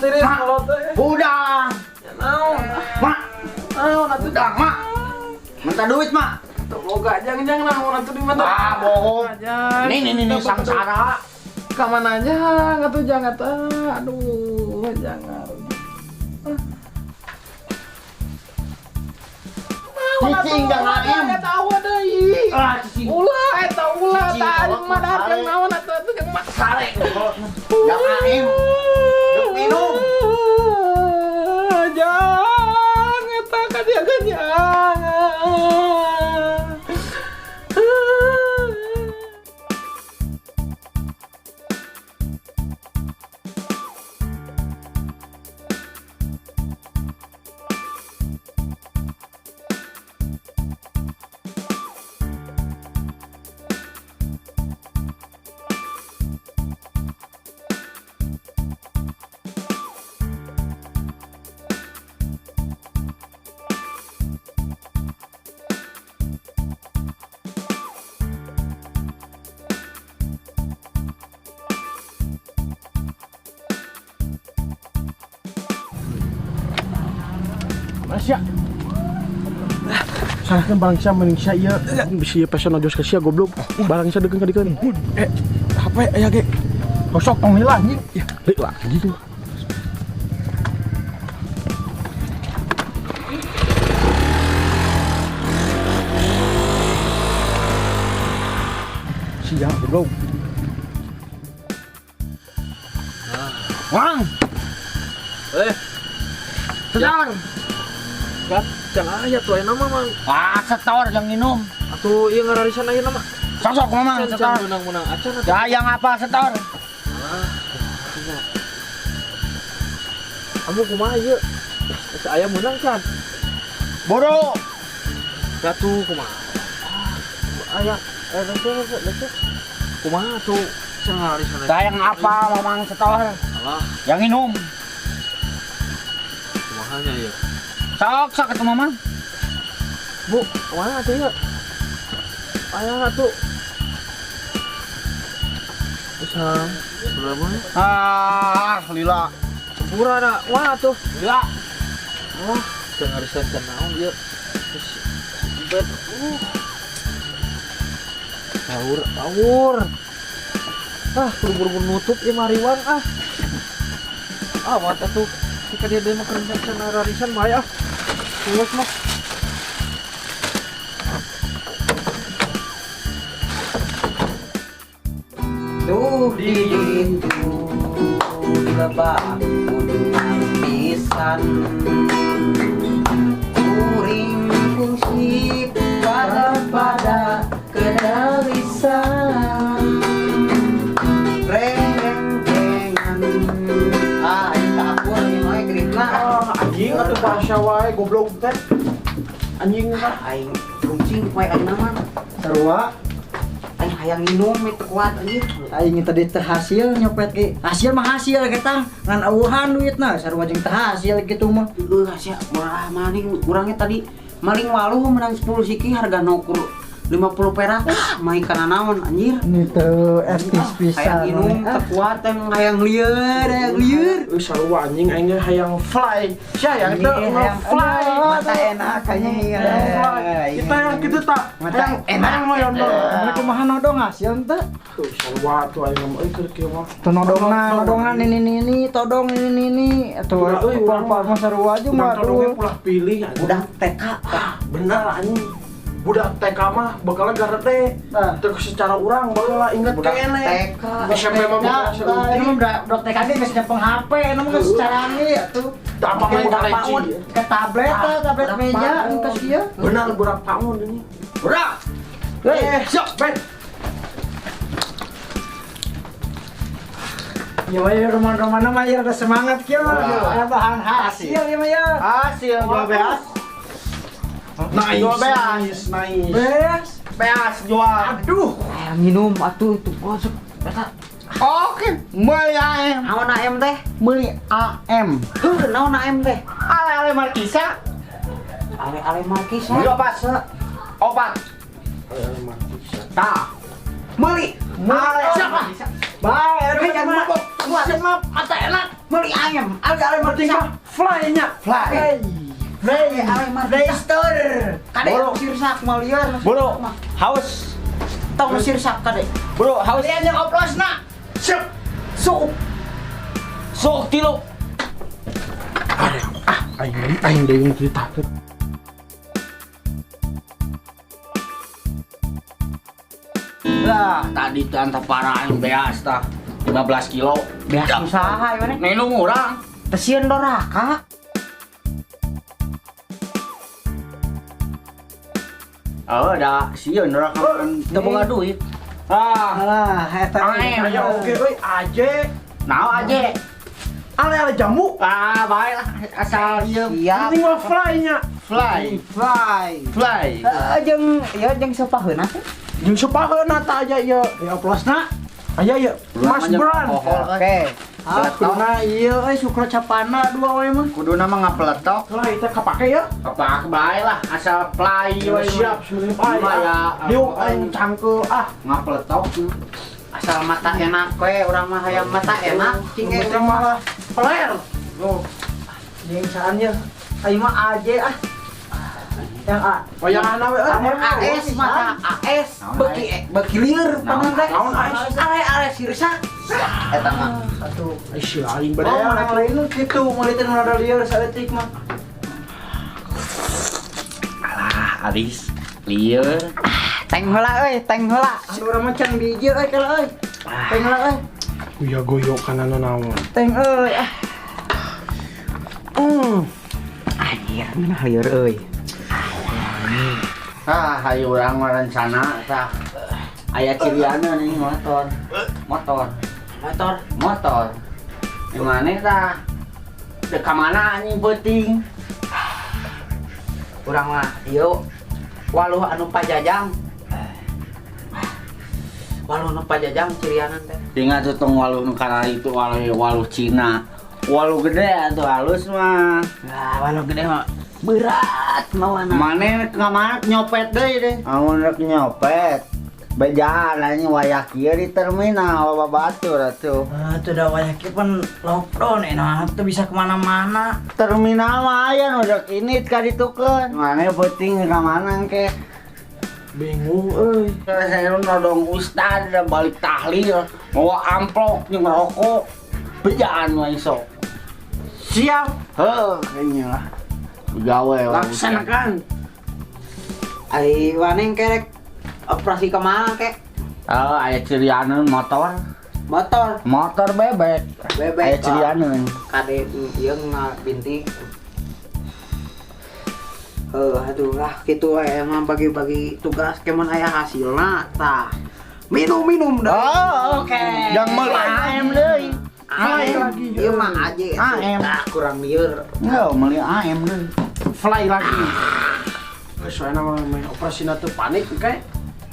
serius kalau teh. Udah. Naon? Mak. Naon atuh Udah, Mak. Minta duit, Mak. boga jangan naon atuh di mana? Ah, bohong. Jangan. Nih samsara. Ka mana aja atuh jangan aduh jangan. Cicing jangan ayam. Tahu ada ih. Ah, cicing. Ulah eta ulah Cicing, tah kolot, mah sare. yang naon atuh yang mak Sare. Yang ayam. Yuk minum. Jangan eta ka dia kan jangan. Masya. Salahkan barang sia mending sia ieu. Bisi pesan ojos ka sia goblok. Barang sia deukeun ka dikeun. HP aya ge. Kosok tong hilah anjing. Ya, lah gitu. Siap, goblok. Wang. Setor. Kan jangan aya tuh nama mah. Ah, setor yang minum. Atuh ieu ngararisan ayeuna mah. Sosok mama setor. Menang-menang acan atuh. Ya yang apa setor? Kamu kumaha ieu? Asa aya menang kan? Boro. Jatuh kumaha? Aya lecet. Kumaha tuh? Ngararisan aja. Yang apa mamang setor? Alah, Yang minum. kumahanya ieu? Sok atuh mamang. Bu, kumaha atuh ieu? Aya atuh. Usah berapa nih? Ah, lila. Pura ada, wah tuh. Lila. Wah, jangan ngarisan can naon ieu. Terus bet. Awur. Ah, buru-buru nutup ya mariwan ah. Ah, mata tuh. Jika dia mah kerja can ngarisan bae ah. Tulis mah. Tuh di itu lebak kudunan pisan kuring fungsi pada kedalisan reng-rengan eta apur ieu mah gripna Anjing atuh bahasa wae goblok teh. Anjing mah aing runcing poe aing mah sarua. aing hayang minum itu kuat anjir Aing tadi teu hasil nyopet ge. Hasil mah hasil kita ngan eueuhan duitna sarua jeung teu hasil kitu mah. hasil murah maling kurangnya tadi maling waluh menang 10 siki harga nukur 50 perak main kana naon anjir Ini teu estis pisan. hayang minum tekuat yang hayang lieur Sarua anjing aing ge hayang fly. Sia yang teu fly. Mata enak kayaknya iya. Kita yang kitu tak. Mata enak. Hayang mah yondol. Mana kumaha nodong hasil teh? Sarua tuh aing mah euy keur kieu mah. Teu nodongan ini todong ini atuh Udah, euy, urang mah sarua aja mah Todongnya aduh. pulah pilih anjing. udah TK Bener anjing. Budak TK mah bakal garede. Nah. Terus secara urang bakal inget Budak kene. TK. SMP mah budak Ini mah udah TKD geus nyepeng HP, namun geus secara ini atuh. apa main Budak kaleci. paun. Ke tablet tablet budak meja paun. engkeus kieu. Benar budak paun ini. Budak. Siap, Ben. Ya mah ya rumah-rumahna mah ya ada semangat kieu mah. Aya bahan hasil ya mah ya. Hasil jual beas. Nice. Jual beas. Nice. Beres. Beas jual. Aduh. hayang minum atuh itu gosok eta Oke, meuli AM. naon AM teh Meuli AM. heuh naon AM teh Ale-ale markisa. ale-ale markis Meuli opat. Opat. Tah. Meuli. Ale. Siapa? Bae, Hei, jangan mabok. Siap mah, mata enak. Meuli ayam, ale Markisa. Fly-nya. Fly. Ale Markisa. Blaster. Kade Boro. sirsak mau lieur. Bro, haus. Tong sirsak kade. Bro, haus. Lian yang oplosna. Siap. Sok. Sok tilo. Aing deui cerita. Lah, tadi tuh antah parah yang beas tah. 15 kilo. Beas usaha ya mana? Nenu urang. Tesieun doraka. Oh, dah sieun urang kan teu boga duit. Alah, eta. Aya oke euy aje. Naon aja? Ale jamu. Baiklah asal ieu Siap. Penting mah fly-nya. fly. Fly. Jeung sapaheuna teh. Jeung sapaheuna tah aya ieu. Ya oplosna. Aya ieu. Mas Bran. Oke. Kuduna ieu sukra capana dua we mah. Kuduna mah ngapeletok. Fly teh kapake ya. Kepak baiklah asal fly we Siap sebenarnya Pak. ya. Diuk aing cangkeu Ngapeletok. Asal mata enak we, urang mah hayang mata enak. Cing Kita malah peler. Jeung saannya aing mah aje Yang A. Wayangan we Lamun AS mata AS beki lieur panang teh. Naon AS? Ale sirsak. Eta mah. Atuh. Ai si aing Oh, bade. mana lain nu kitu, muliteuh nu ada lieur saeutik mah. Alah, Aris. Lieur. Teng heula euy, teng heula. Anu urang mah can bijil euy kalau euy. Teng heula euy. Kuya goyok kana naon. Teng euy. Anjir, mana hayeur euy. Hayu urang mah rencana tah. Aya ciriana nih motor. Di mana tah? Dek ka mana anjing penting? Urang mah ieu waluh anu pajajang. Waluh nu pajajang cirianan teh. Ingat tuh tong waluh nu kana itu waluh Cina. Waluh gede atuh halus mah. Nah, waluh gede mah berat mawana. Mane ka mana nyopet deui deh. Amun rek nyopet. Bejaan anjing wayah kieu di terminal babatur atuh. Teu da wayah kieu pan lockdown nah teu bisa kemana-mana. Terminal mah aya nu rek init ka ditukeun. Mane penting ka mana engke. Bingung euy. Saya nodong ustad da balik tahlil, bawa amplop jeung rokok. Bejaan we sok. Siap. Heuh, kayaknya lah. Gawe Laksanakan. Ai waneng kerek operasi kemana kek? Aya cirianeun motor. Motor bebek. Aya cirianeun. Kade ieu ngabinti. Aduh lah kitu we emang bagi-bagi tugas kemun aya hasilna tah. Minum dah. Oh, oke. Yang meuli AM deui. AM ieu mah aje. AM. Kurang lieur. Enggak, meuli AM deui. Fly lagi. Soalnya main operasi teu panik kayak.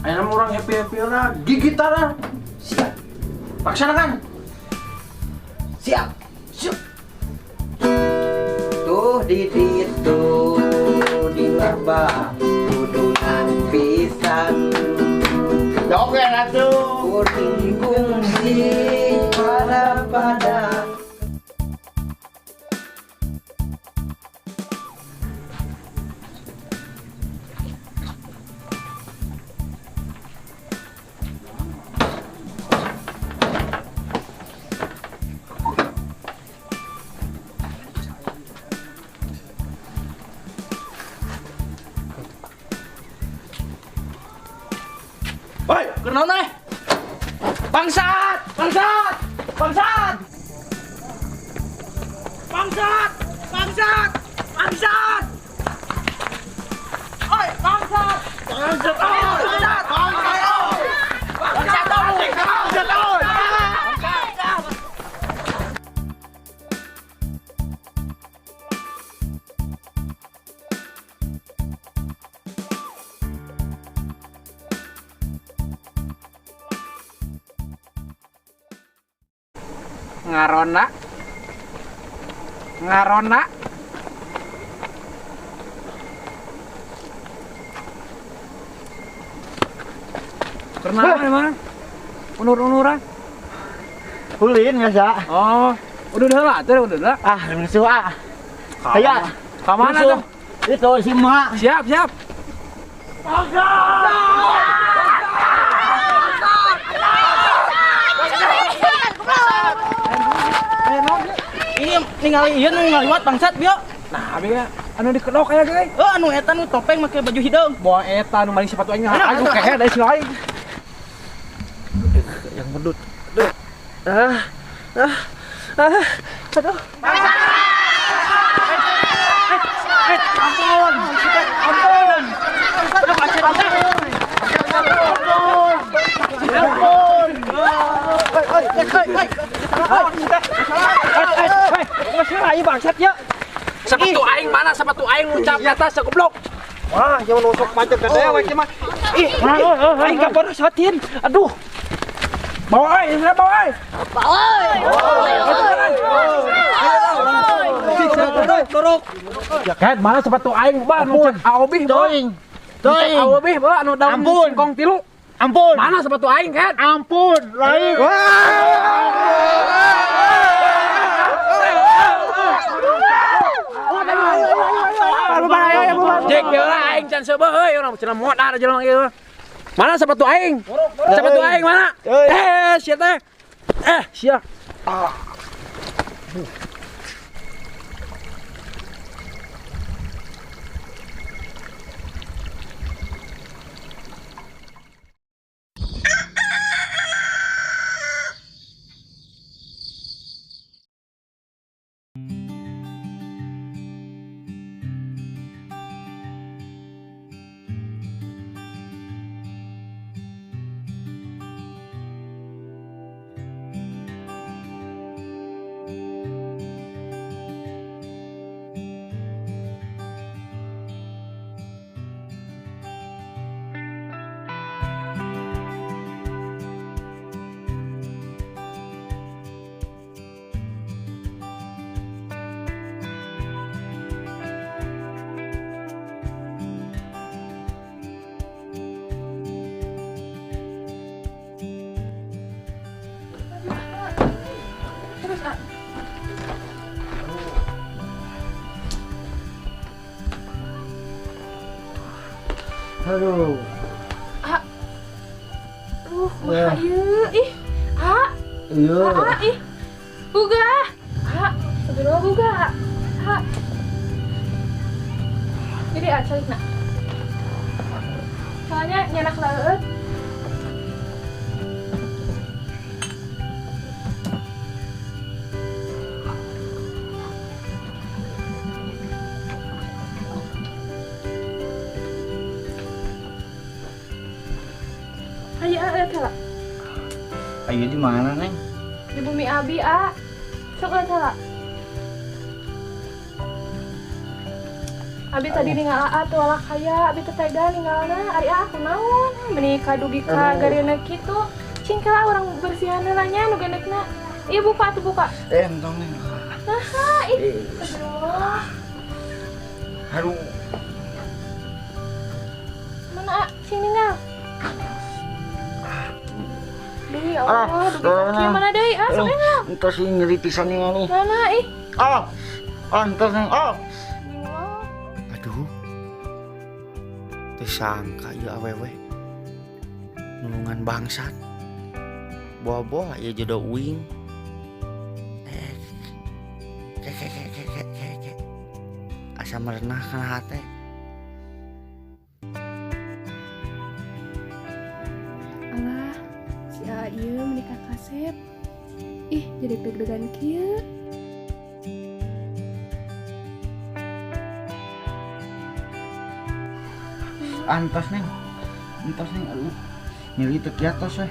Ayeuna mah urang happy-happy na gigitara. Siap. Laksanakan. Siap. Tuh di ditu di lembah kudunan pisan. Oke atuh. Kuring kungsi pada Woi, kenaon teh? Bangsat! Bangsat! Bangsat! Bangsat! Bangsat! Bangsat! Oi, bangsat! Bangsat! Bangsat! Bangsat! Bangsat! Ngarona pernah emang unur-unuran Ulin biasa. oh Udah lah, udah. Ah, musuh ah. Ayo. Ke mana tuh? Itu si Mak. Siap. Ini ningali ieu nu ngaliwat bangsat bieu. Nah, biar anu dikedok aya ge. Anu eta nu topeng make baju hideung. Bawa eta nu maling sepatu aing. Aduh kehe da si lain. Yang medut. Aduh. Sepatu aing mana? Sepatu aing nguncap di atas goblok. Wah, yang nusuk macet ke dewek mah. Ih, aing gak pernah satin. Aduh. Bawa aing, bawa aing. Ya kan, mana sepatu aing ba nu cek AOB Toing. AOB ba anu daun Ampun. singkong tilu. Ampun. Mana sepatu aing kan? Ampun, lain. Jek geula aing can seubeuh heuy urang cenah modar jelema ieu. Mana sepatu aing? Sepatu aing mana? Sia teh. Sia. Aduh. Kumaha ieu? Ih. Iya. Ih. Buga. Segera buga. Jadi acarina. Soalnya nyanak laut. Ayo, tela. Ayo di mana, Neng? Di bumi abi, sok tela. Abi tadi ninggal tualak kaya, abi tetega ninggalna, ari aku naon, menikah dugi ka garena kitu. Cingkala orang bersihan nanya nu gendekna. Iya buka tuh buka. Entong, Neng. Nah, ih. Aduh. Mana sing ninggal? Duh ya Allah, dugi mana deui? Sok ninggal. Entah sih nyeri pisan nih nih. Mana ih? Entah Neng. Aduh, tersangka ya awewe nulungan bangsat bawa-bawa ya jodoh uing asa merenah kana hate Alah, si Ayu menikah kasep. Ih, jadi deg-degan kieu. Antos Neng. Aduh. Nyeri teu kiatos we.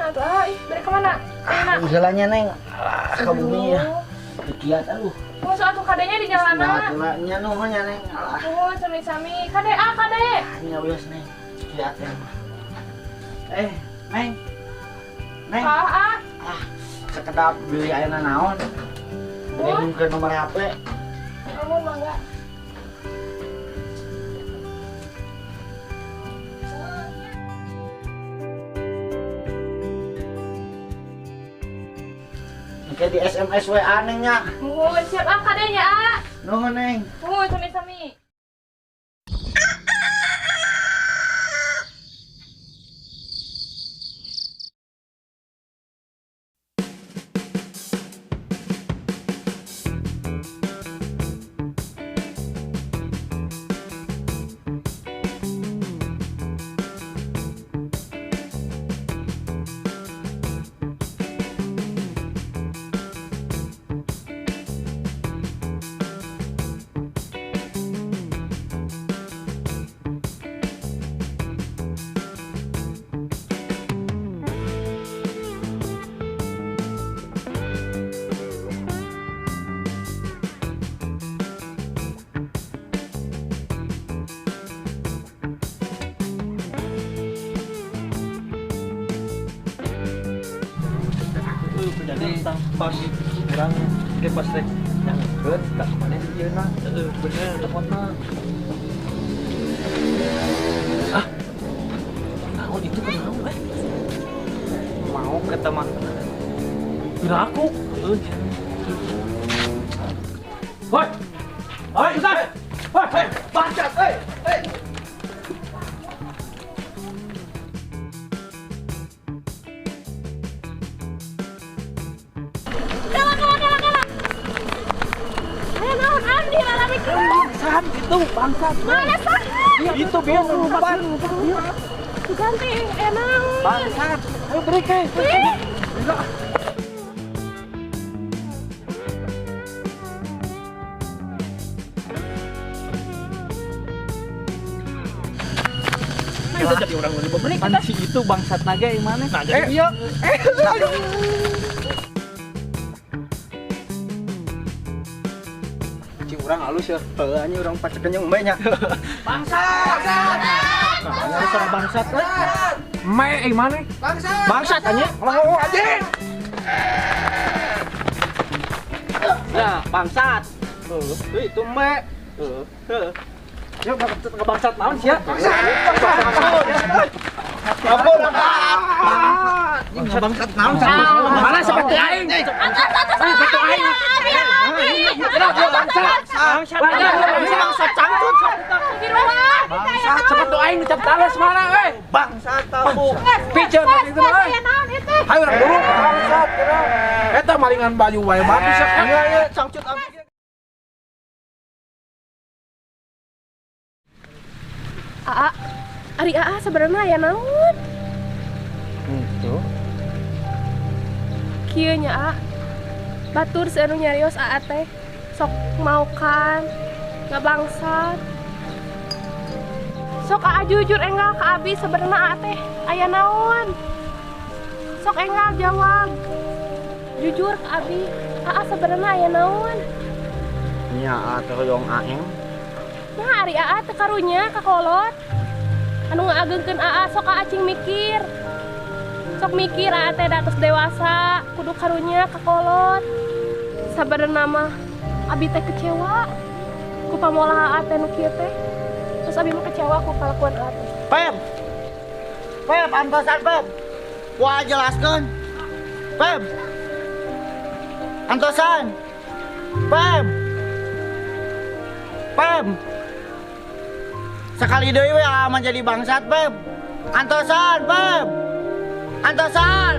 Aduh, balik kemana? Kemana? Uselanya Neng. Ka bumi ya. Teu kiat aduh. Masuk atuh kadenya di jalana. Tulanya nuhnya Neng. Alah. Oh, sami-sami. Kade, kade. Nya wios Neng. Kiat Neng. Neng. Neng. Sekedap beli ayeuna naon? Beli ke nomor HP. Kamu mangga. Kayak di SMS WA neng nya. Nuhun siap kadenya Nuhun neng. nuhun sami-sami. Jadi pas orang ke pas rek nyangkeun tak mana dieuna. Bener teleponna. Naon itu kenaon mau ke teman. Kira aku. Hoi. Hoi, Ustaz. Hoi, bangsat, hei. Bangsat itu bangsat. Mana sah? Itu biar lupa. Ganti emang. Bangsat. Ayo break ke. Kita jadi orang lebih berbreak. Si itu bangsat naga yang mana? Nah, jadi iya. Orang halus ya, ini orang pacekan yang banyak. Bangsat! Harus orang bangsat kan? Mana? Bangsat aja. Mau aja. Ya, bangsat. Itu Ya, bangsat naon sih ya? Bangsat naon? Mana seperti aing? Seperti aing. Bangsat cangkut. Bangsat seperti aing ngecap tales mana bangsat tahu. Pijeun itu mah. Hayu urang dulu bangsat. Eta malingan baju wae bagus ya. Iya cangcut abdi. Ari sebenarnya aya naon? Itu. Kieu nya batur seunu nyarios teh sok mau kan ngabangsat. Sok jujur enggal ka abi sebenarnya teh aya naon? Sok enggal jawab. Jujur ka abi, sebenarnya aya naon? Nya atuh dong aing. Nah, ari teh karunya ka kolot. Anu ngaageungkeun sok acing mikir. Sok mikir teh datos dewasa, kudu karunya ka kolot. Sabenerna mah abi teh kecewa ku pamolah teh nu kieu teh. Terus abi mah kecewa ku kalakuan teh. Pep, antosan Pep. Wah jelaskeun. Pep. Antosan. Pep. Sekali deui we aman jadi bangsat, Pep. Antosan, Pep. Antosan.